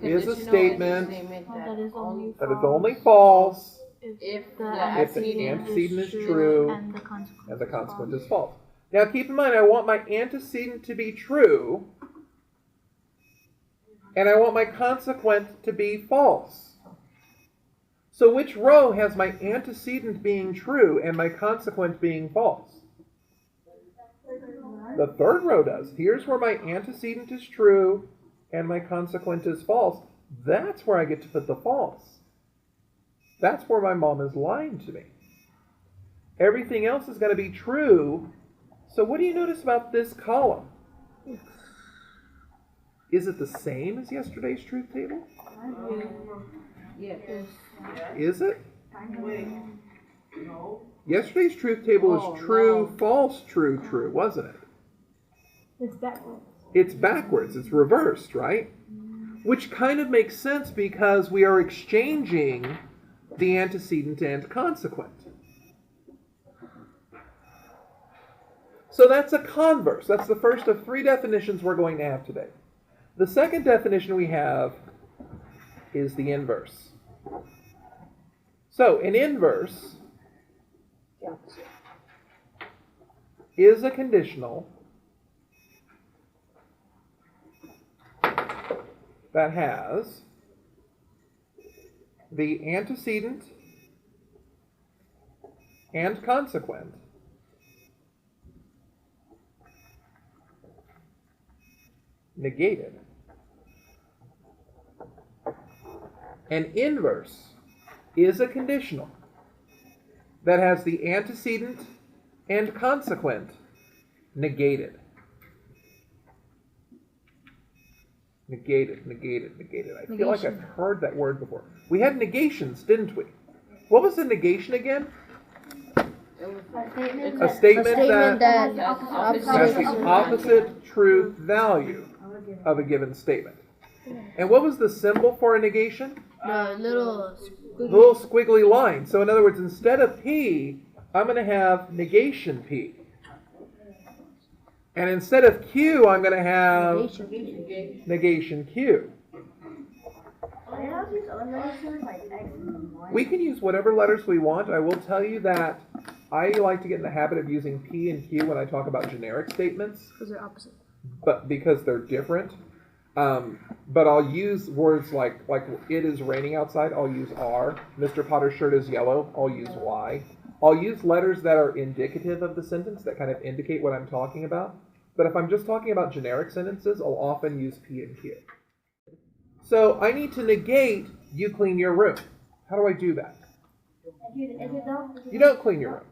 is a statement that is only that is only false if the antecedent is true and the consequent is false. Now keep in mind, I want my antecedent to be true, and I want my consequent to be false. So which row has my antecedent being true and my consequent being false? The third row does. Here's where my antecedent is true and my consequent is false. That's where I get to put the false. That's where my mom is lying to me. Everything else is going to be true. So what do you notice about this column? Is it the same as yesterday's truth table? Yes. Is it? Yesterday's truth table was true, false, true, true, wasn't it? It's backwards. It's backwards. It's reversed, right? Which kind of makes sense because we are exchanging the antecedent and consequent. So that's a converse. That's the first of three definitions we're going to have today. The second definition we have is the inverse. So an inverse is a conditional that has the antecedent and consequent negated. An inverse is a conditional that has the antecedent and consequent negated. Negated. I feel like I've heard that word before. We had negations, didn't we? What was the negation again? A statement that has the opposite truth value of a given statement. And what was the symbol for a negation? The little squiggly line. So in other words, instead of P, I'm going to have negation P. And instead of Q, I'm going to have negation Q. We can use whatever letters we want. I will tell you that I like to get in the habit of using P and Q when I talk about generic statements. Because they're opposite. But because they're different. But I'll use words like it is raining outside, I'll use R. Mr. Potter's shirt is yellow, I'll use Y. I'll use letters that are indicative of the sentence, that kind of indicate what I'm talking about. But if I'm just talking about generic sentences, I'll often use P and Q. So I need to negate you clean your room. How do I do that? You don't clean your room.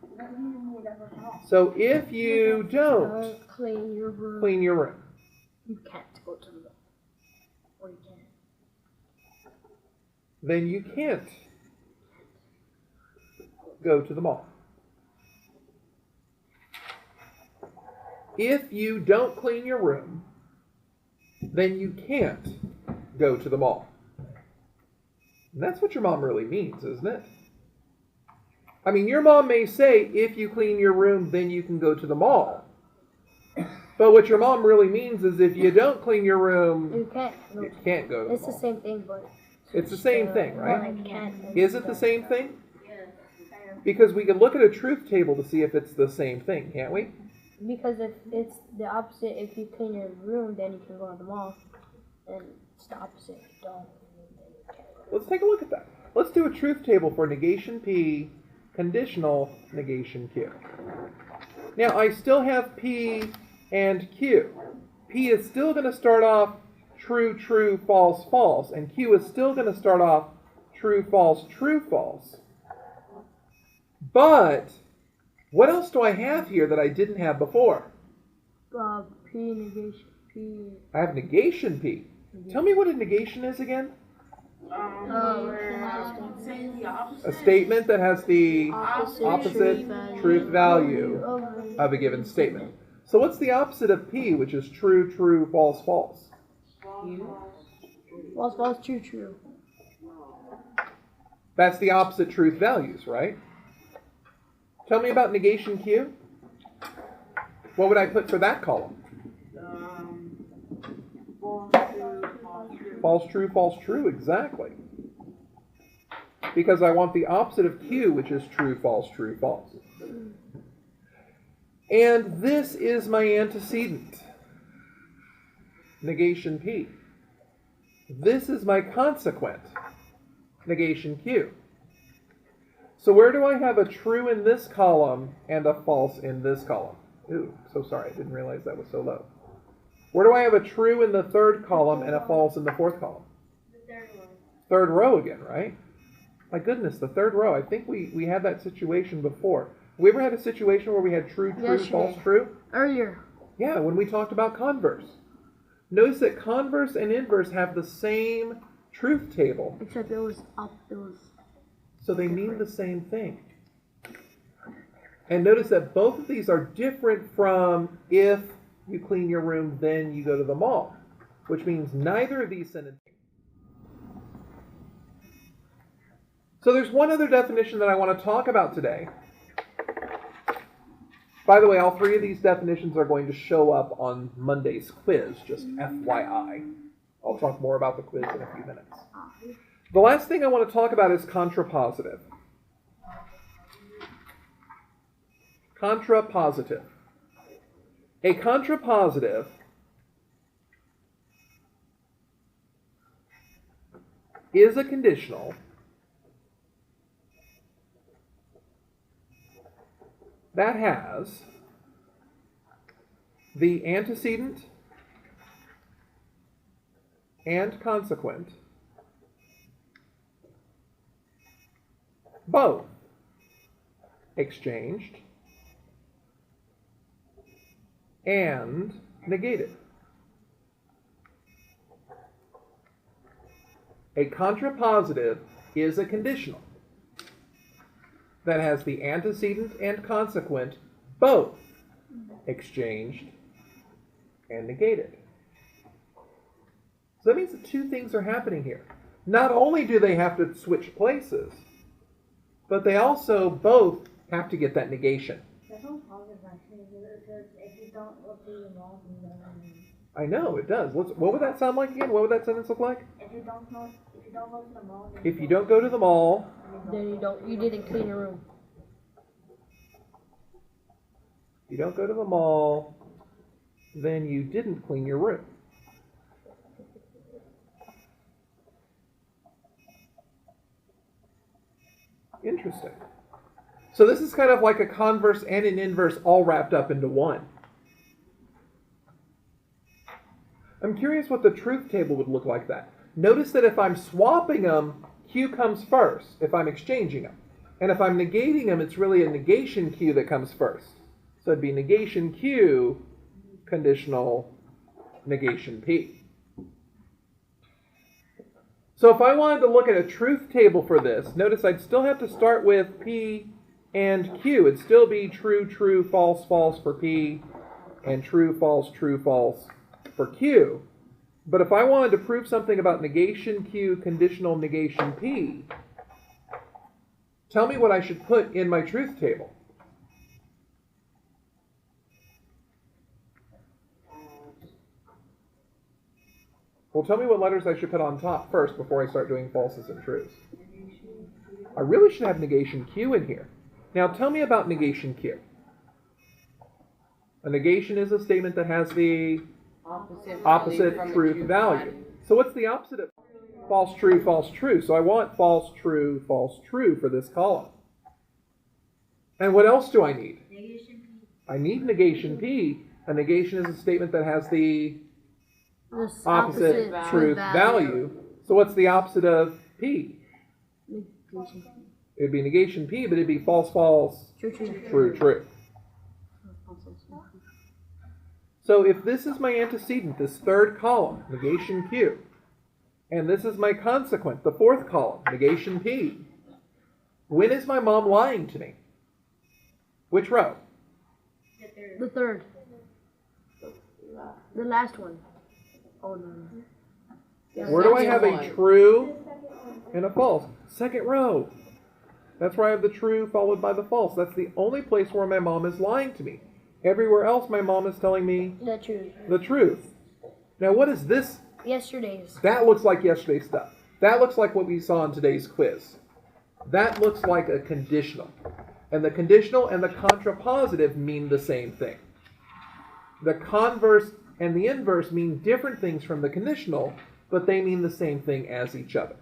So if you don't clean your room, you can't go to the room. Or you can. Then you can't go to the mall. If you don't clean your room, then you can't go to the mall. And that's what your mom really means, isn't it? I mean, your mom may say, if you clean your room, then you can go to the mall. But what your mom really means is if you don't clean your room, you can't go to the mall. It's the same thing, but... It's the same thing, right? Is it the same thing? Because we can look at a truth table to see if it's the same thing, can't we? Because if it's the opposite, if you clean your room, then you can go to the mall. And it's the opposite. If you don't. Let's take a look at that. Let's do a truth table for negation P, conditional negation Q. Now, I still have P and Q. P is still going to start off true, true, false, false. And Q is still going to start off true, false, true, false. But what else do I have here that I didn't have before? P, negation P. I have negation P. Tell me what a negation is again. A statement that has the opposite truth value of a given statement. So what's the opposite of P, which is true, true, false, false? False, false, true, true. That's the opposite truth values, right? Tell me about negation Q. What would I put for that column? false, true, exactly. Because I want the opposite of Q, which is true, false, false. And this is my antecedent, negation P. This is my consequent, negation Q. So where do I have a true in this column and a false in this column? Ooh, so sorry, I didn't realize that was so low. Where do I have a true in the third column and a false in the fourth column? The third one. Third row again, right? My goodness, the third row. I think we had that situation before. We ever had a situation where we had true, Yesterday. false, true? Earlier. Yeah, when we talked about converse. Notice that converse and inverse have the same truth table. Except it was up, it was... So they mean the same thing. And notice that both of these are different from if you clean your room, then you go to the mall. Which means neither of these sentences. So there's one other definition that I want to talk about today. By the way, all three of these definitions are going to show up on Monday's quiz, just FYI. I'll talk more about the quiz in a few minutes. The last thing I want to talk about is contrapositive. Contrapositive. A contrapositive is a conditional that has the antecedent and consequent both exchanged and negated. A contrapositive is a conditional that has the antecedent and consequent both exchanged and negated. So that means that two things are happening here. Not only do they have to switch places, but they also both have to get that negation. That's all positive actually, because if you don't go through the mall, you don't know. I know, it does. What would that sound like again? What would that sentence look like? If you don't go to the mall, then If you don't go to the mall, Then you didn't clean your room. you don't go to the mall, then you didn't clean your room. Interesting. So this is kind of like a converse and an inverse all wrapped up into one. I'm curious what the truth table would look like that. Notice that if I'm swapping them, Q comes first, if I'm exchanging them. And if I'm negating them, it's really a negation Q that comes first. So it'd be negation Q, conditional negation P. So if I wanted to look at a truth table for this, notice I'd still have to start with P and Q. It'd still be true, true, false, false for P, and true, false for Q. But if I wanted to prove something about negation Q, conditional negation P, tell me what I should put in my truth table. Well, tell me what letters I should put on top first before I start doing falses and truths. I really should have negation Q in here. Now tell me about negation Q. A negation is a statement that has the opposite truth value. So what's the opposite of false, true, false, true? So I want false, true for this column. And what else do I need? negation P. I need negation P. A negation is a statement that has the opposite truth value. So what's the opposite of P? Negation. It'd be negation P, but it'd be false, True. true. So if this is my antecedent, this third column, negation Q, and this is my consequent, the fourth column, negation P, when is my mom lying to me? Which row? The third. The last one. Oh no. Where do I have a true and a false? Second row. That's where I have the true followed by the false. That's the only place where my mom is lying to me. Everywhere else, my mom is telling me The truth. the truth. Now, what is this Yesterday's. That looks like yesterday's stuff. That looks like what we saw in today's quiz. That looks like a conditional. And the conditional and the contrapositive mean the same thing. The converse and the inverse mean different things from the conditional, but they mean the same thing as each other.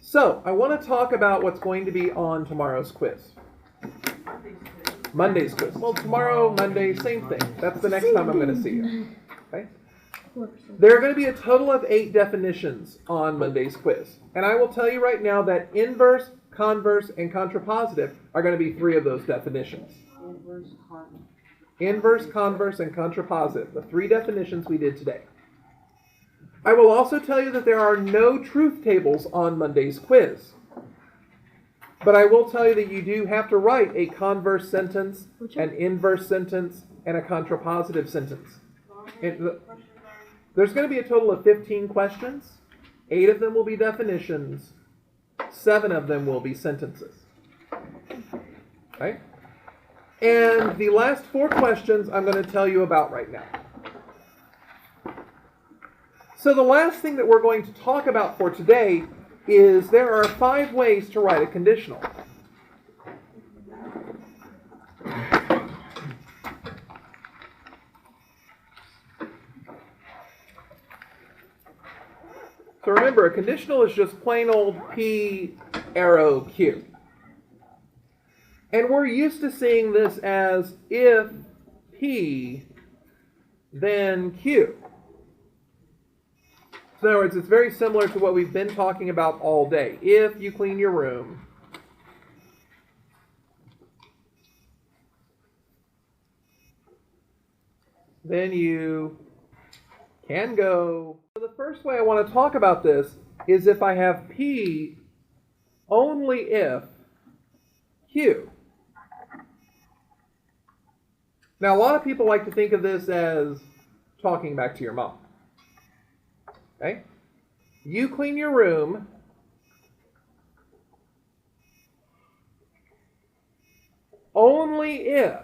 So, I want to talk about what's going to be on tomorrow's quiz. Monday's quiz. Well, tomorrow, Monday, same thing. That's the next time I'm going to see you. Okay? There are going to be a total of 8 definitions on Monday's quiz. And I will tell you right now that inverse, converse, and contrapositive are going to be 3 of those definitions. Inverse, converse, and contrapositive. The 3 definitions we did today. I will also tell you that there are no truth tables on Monday's quiz. But I will tell you that you do have to write a converse sentence, an inverse sentence, and a contrapositive sentence. There's going to be a total of 15 questions. 8 of them will be definitions. 7 of them will be sentences. Okay? And the last 4 questions I'm going to tell you about right now. So the last thing that we're going to talk about for today is there are 5 ways to write a conditional. So remember, a conditional is just plain old P arrow Q. And we're used to seeing this as if P, then Q. So in other words, it's very similar to what we've been talking about all day. If you clean your room, then you can go. So the first way I want to talk about this is if I have P only if Q. Now, a lot of people like to think of this as talking back to your mom. Okay? You clean your room only if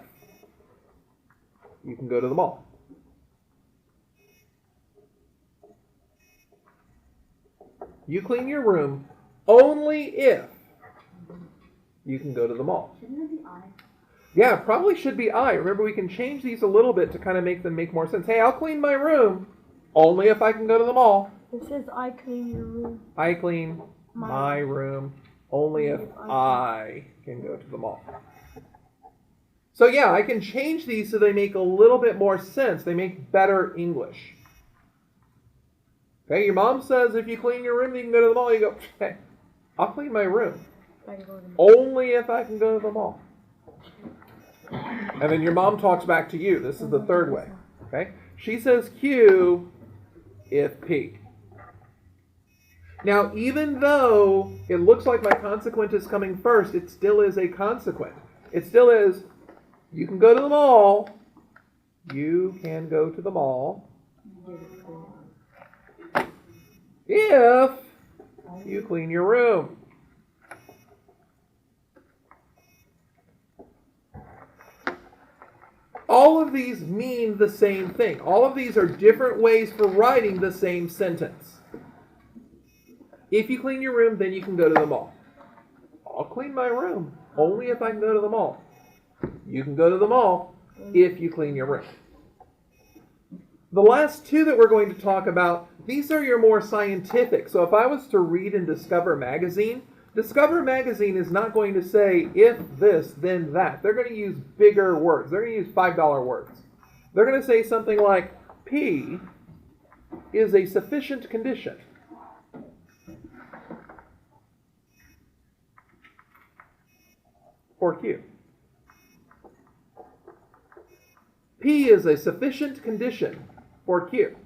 you can go to the mall. You clean your room only if you can go to the mall. Shouldn't it be I? Yeah, probably should be I. Remember, we can change these a little bit to kind of make them make more sense. Hey, I'll clean my room only if I can go to the mall. It says I clean your room. I clean my room only if I can go to the mall. So yeah, I can change these so they make a little bit more sense. They make better English. Okay, your mom says if you clean your room, you can go to the mall. You go, hey, I'll clean my room only if I can go to the mall. And then your mom talks back to you. This is the third way. Okay, she says Q if P. Now, even though it looks like my consequent is coming first, it still is a consequent. It still is, you can go to the mall. You can go to the mall if you clean your room. All of these mean the same thing. All of these are different ways for writing the same sentence. If you clean your room, then you can go to the mall. I'll clean my room only if I can go to the mall. You can go to the mall if you clean your room. The last 2 that we're going to talk about, these are your more scientific. So if I was to read in Discover Magazine, Discover Magazine is not going to say, if this, then that. They're going to use bigger words. They're going to use $5 words. They're going to say something like, P is a sufficient condition for Q. P is a sufficient condition for Q.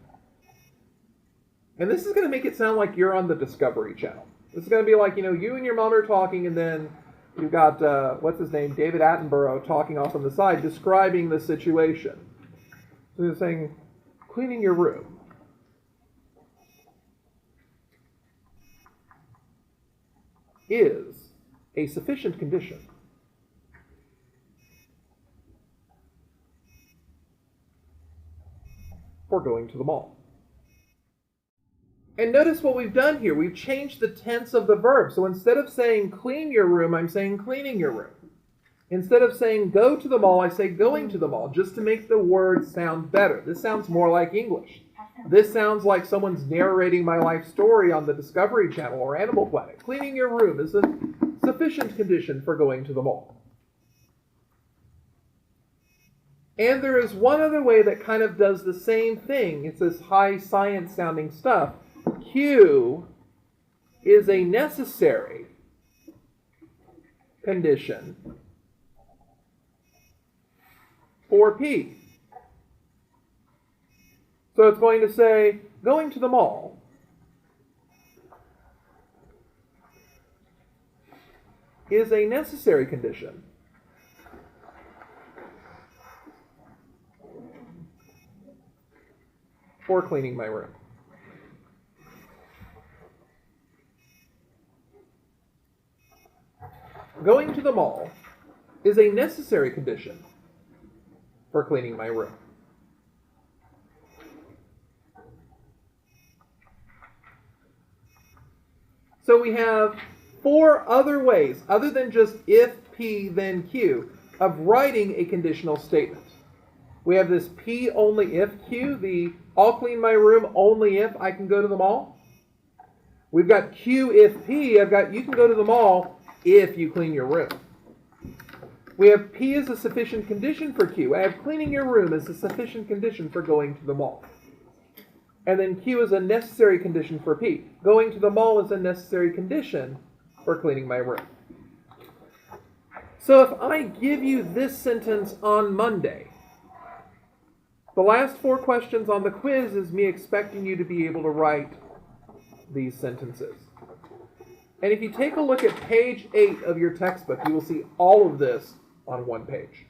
And this is going to make it sound like you're on the Discovery Channel. This is going to be like, you and your mom are talking, and then you've got, what's his name, David Attenborough talking off on the side, describing the situation. So they're saying, cleaning your room is a sufficient condition for going to the mall. And notice what we've done here. We've changed the tense of the verb. So instead of saying clean your room, I'm saying cleaning your room. Instead of saying go to the mall, I say going to the mall, just to make the word sound better. This sounds more like English. This sounds like someone's narrating my life story on the Discovery Channel or Animal Planet. Cleaning your room is a sufficient condition for going to the mall. And there is one other way that kind of does the same thing. It's this high science sounding stuff. Q is a necessary condition for P. So it's going to say, going to the mall is a necessary condition for cleaning my room. Going to the mall is a necessary condition for cleaning my room. So we have 4 other ways, other than just if P then Q, of writing a conditional statement. We have this P only if Q, the I'll clean my room only if I can go to the mall. We've got Q if P, I've got you can go to the mall if you clean your room. We have P as a sufficient condition for Q. I have cleaning your room as a sufficient condition for going to the mall. And then Q is a necessary condition for P. Going to the mall is a necessary condition for cleaning my room. So if I give you this sentence on Monday, the last 4 questions on the quiz is me expecting you to be able to write these sentences. And if you take a look at page 8 of your textbook, you will see all of this on one page.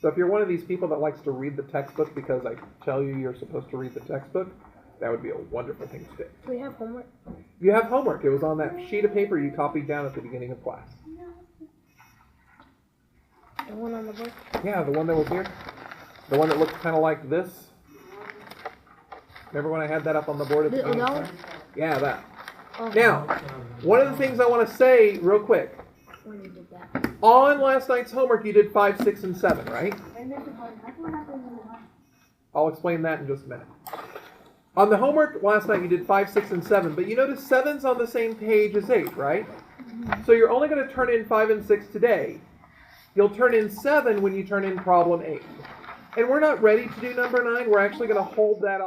So if you're one of these people that likes to read the textbook because I tell you you're supposed to read the textbook, that would be a wonderful thing to do. Do we have homework? You have homework. It was on that sheet of paper you copied down at the beginning of class. The one on the book? Yeah, the one that was here. The one that looked kind of like this. Remember when I had that up on the board at the beginning of class? Yeah, that. Oh. Now, one of the things I want to say real quick. When you did that. On last night's homework, you did 5, 6, and 7, right? I'll explain that in just a minute. On the homework last night, you did 5, 6, and 7, but you notice 7's on the same page as 8, right? So you're only going to turn in 5 and 6 today. You'll turn in 7 when you turn in problem 8. And we're not ready to do number 9. We're actually going to hold that off.